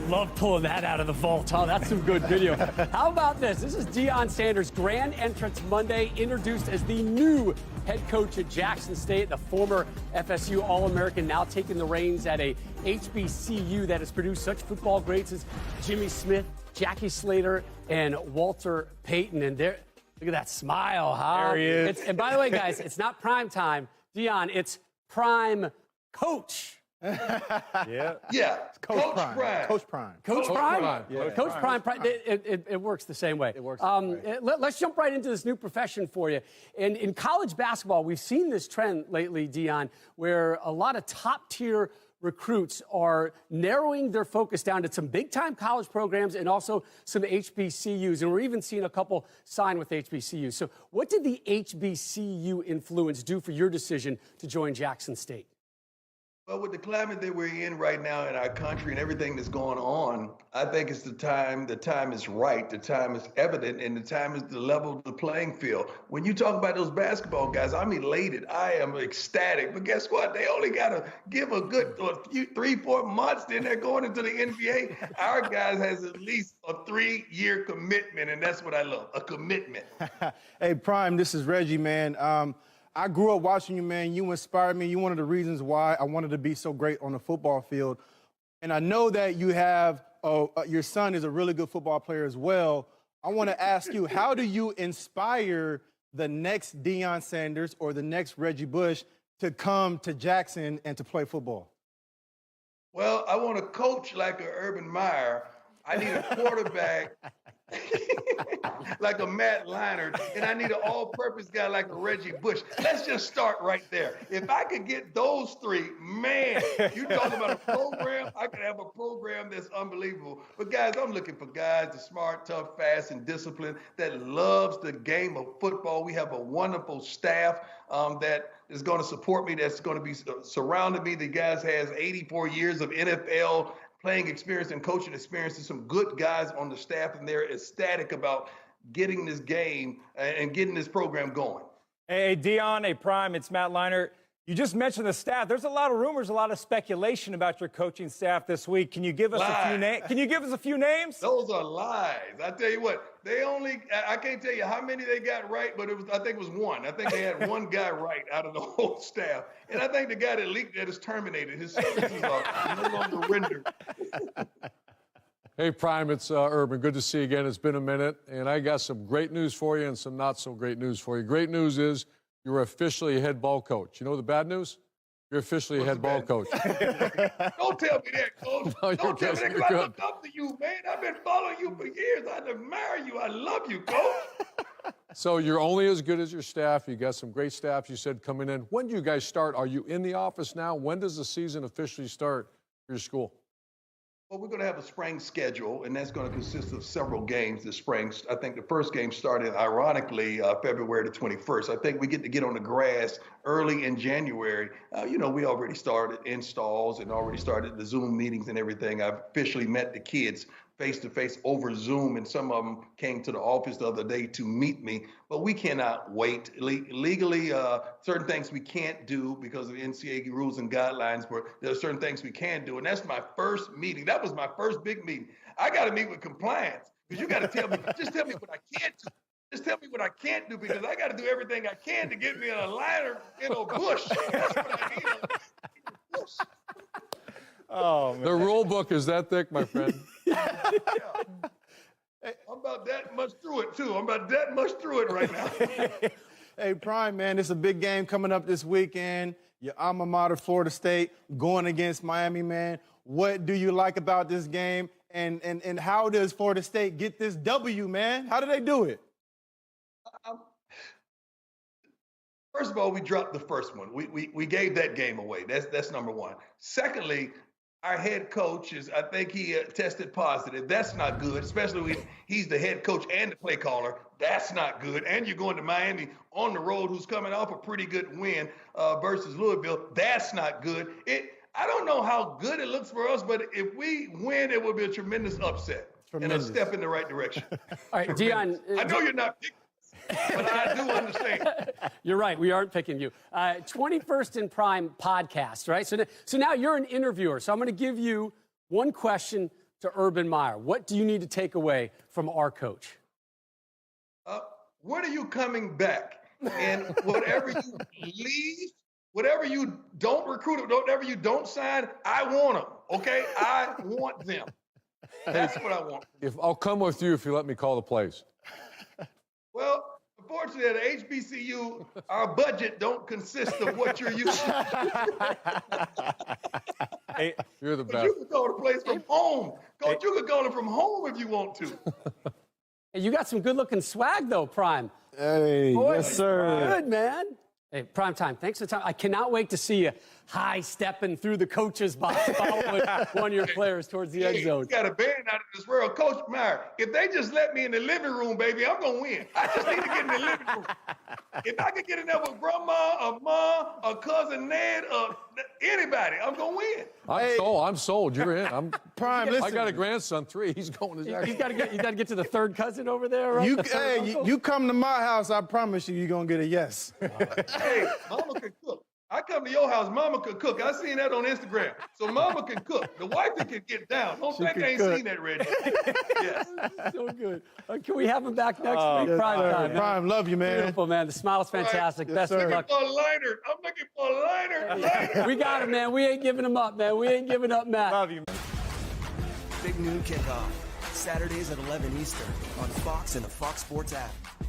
love pulling that out of the vault. Oh, that's some good video. How about this? This is Deion Sanders' grand entrance Monday, introduced as the new head coach at Jackson State, the former FSU All-American, now taking the reins at a HBCU that has produced such football greats as Jimmy Smith, Jackie Slater, and Walter Payton. And there, look at that smile, huh? There he is. And by the way, guys, it's not prime time, Deion. It's prime coach. Yeah. Coach Prime. Coach Prime. Coach Prime? Yeah. Coach Prime. It works the same way. It works. Let's jump right into this new profession for you. And in college basketball, we've seen this trend lately, Deion, where a lot of top-tier recruits are narrowing their focus down to some big-time college programs and also some HBCUs. And we're even seeing a couple sign with HBCUs. So what did the HBCU influence do for your decision to join Jackson State? Well, with the climate that we're in right now in our country and everything that's going on, I think it's the time is right, the time is evident, and the time is the level of the playing field. When you talk about those basketball guys, I'm elated. I am ecstatic. But guess what? They only got to give a good 3-4 months, then they're going into the NBA. Our guys has at least a 3-year commitment, and that's what I love, a commitment. Hey, Prime, this is Reggie, man. I grew up watching you, man. You inspired me. You're one of the reasons why I wanted to be so great on the football field. And I know that you have, your son is a really good football player as well. I want to ask you, how do you inspire the next Deion Sanders or the next Reggie Bush to come to Jackson and to play football? Well, I want to coach like a Urban Meyer. I need a quarterback like a Matt Leinart, and I need an all-purpose guy like a Reggie Bush. Let's just start right there. If I could get those three, man, you talk about a program, I could have a program that's unbelievable. But guys, I'm looking for guys that's smart, tough, fast, and disciplined, that loves the game of football. We have a wonderful staff that is going to support me, that's going to be surrounding me. The guys has 84 years of NFL playing experience and coaching experience, and some good guys on the staff, and they're ecstatic about getting this game and getting this program going. Hey, Deion, hey, Prime, it's Matt Leinart. You just mentioned the staff. There's a lot of rumors, a lot of speculation about your coaching staff this week. Can you give us a few names? Can you give us a few names? Those are lies. I tell you what, I can't tell you how many they got right, but I think it was one. I think they had one guy right out of the whole staff. And I think the guy that leaked that is terminated. His services are no longer rendered. Hey, Prime, it's Urban. Good to see you again. It's been a minute. And I got some great news for you and some not so great news for you. Great news is you're officially a head ball coach. You know the bad news? You're officially a head ball coach. Don't tell me that, Coach. No, Don't tell me that, because I look up to you, man. I've been following you for years. I admire you. I love you, Coach. So you're only as good as your staff. You got some great staff, you said, coming in. When do you guys start? Are you in the office now? When does the season officially start for your school? Well, we're going to have a spring schedule, and that's going to consist of several games this spring. I think the first game started, ironically, February the 21st. I think we get on the grass early in January. We already started installs and already started the Zoom meetings and everything. I've officially met the kids face-to-face over Zoom, and some of them came to the office the other day to meet me. But we cannot wait. Legally, certain things we can't do because of NCAA rules and guidelines, but there are certain things we can do. And that's my first meeting. That was my first big meeting. I got to meet with compliance, because you got to tell me, just tell me what I can't do. Just tell me what I can't do, because I got to do everything I can to get me a liner in a bush. That's what I need, a bush. Oh, man. The rule book is that thick, my friend. Yeah. I'm about that much through it, too. I'm about that much through it right now. Hey, Prime, man, it's a big game coming up this weekend. Your alma mater, Florida State, going against Miami, man. What do you like about this game? And how does Florida State get this W, man? How do they do it? First of all, we dropped the first one. We gave that game away. That's number one. Secondly, our head coach I think he tested positive. That's not good, especially when he's the head coach and the play caller. That's not good. And you're going to Miami on the road, who's coming off a pretty good win versus Louisville. That's not good. I don't know how good it looks for us, but if we win, it will be a tremendous upset and a step in the right direction. All right, Deion. I know you're not picking, but I do understand. You're right. We aren't picking you. 21st in Prime podcast, right? So now you're an interviewer. So I'm going to give you one question to Urban Meyer? What do you need to take away from our coach? When are you coming back? And whatever you leave, whatever you don't recruit, whatever you don't sign, I want them. Okay, I want them. That's what I want. I'll come with you if you let me call the plays. Well, unfortunately, at HBCU, our budget don't consist of what you're used to. Hey, you're the best. You can call the plays from home. Coach, you can call them from home if you want to. Hey, you got some good-looking swag, though, Prime. Hey, Boy, yes, sir. Good, man. Hey, Prime Time, thanks for the time. I cannot wait to see you high-stepping through the coach's box following one of your players towards the end zone. You got a band out of this world. Coach Meyer, if they just let me in the living room, baby, I'm going to win. I just need to get in the living room. If I could get in there with grandma, or mom, or cousin Ned, or anybody, I'm going to win. I'm sold. You're in. I'm Prime, listen. I got a grandson, 3. He's going to You got to get to the third cousin over there, right? You come to my house, I promise you're going to get a yes. Hey, mama can cook. I come to your house, mama can cook. I seen that on Instagram. So mama can cook. The wifey can get down. Don't think I ain't seen that, Reggie. Yes. So good. Can we have him back next week? Yes, Prime sir. Time. Prime, love you, man. Beautiful, man. The smile's fantastic. Yes, Best sir. of luck. I'm looking for a liner. We got him, man. We ain't giving him up, man. We ain't giving up, Matt. Love you, man. Big Noon Kickoff, Saturdays at 11 Eastern on Fox and the Fox Sports app.